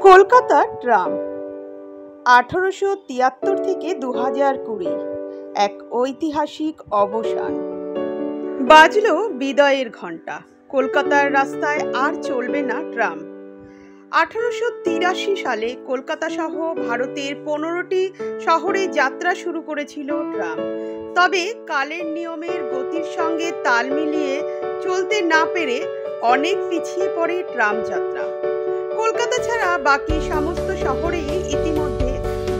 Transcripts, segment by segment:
কলকাতার ট্রাম 1873 থেকে 2020 এক ঐতিহাসিক অবসান। বাজলো বিদায়ের ঘণ্টা। কলকাতার রাস্তায় আর চলবে না ট্রাম। 1883 সালে কলকাতা সহ ভারতের 15টি শহরে যাত্রা শুরু করেছিল ট্রাম। তবে কালের নিয়মের গতির সঙ্গে তাল মিলিয়ে চলতে না পেরে অনেক পিছিয়ে পড়ে ট্রাম যাত্রা। কলকাতা ছাড়া বাকি সমস্ত শহরেই ইতিমধ্যে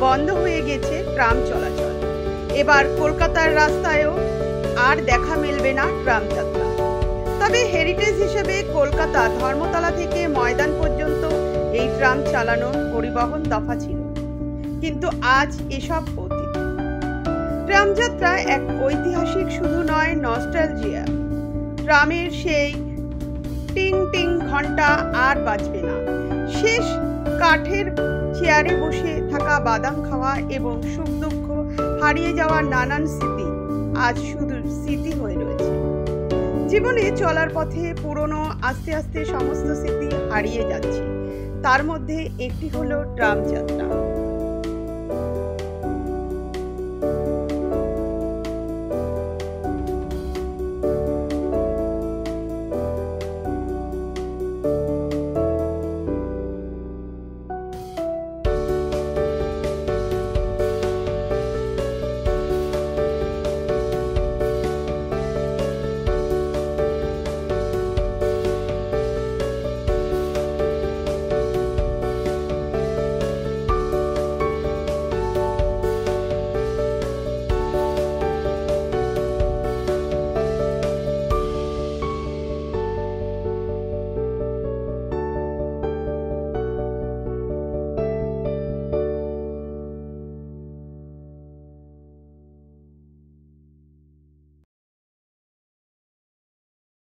বন্ধ হয়ে গেছে ট্রাম চলাচল। এবার কলকাতার রাস্তায়ও আর দেখা মিলবে না ট্রাম যাত্রা। তবে হেরিটেজ হিসেবে কলকাতা ধর্মতলা থেকে ময়দান পর্যন্ত এই ট্রাম চালানোর পরিবহন দফা ছিল, কিন্তু আজ এসব অতীত। ট্রাম যাত্রা এক ঐতিহাসিক শুধু নয়, নস্টালজিয়া। ট্রামের সেই টিং টিং ঘন্টা আর বাজবে না। শেষ কাঠের চেয়ারে বসে থাকা, বাদাম খাওয়া এবং সুখ দুঃখ হারিয়ে যাওয়ার নানান স্মৃতি আজ শুধু স্মৃতি হয়ে রয়েছে। জীবনে চলার পথে পুরনো আস্তে আস্তে সমস্ত স্মৃতি হারিয়ে যাচ্ছে। তার মধ্যে একটি হলো ট্রাম যাত্রা।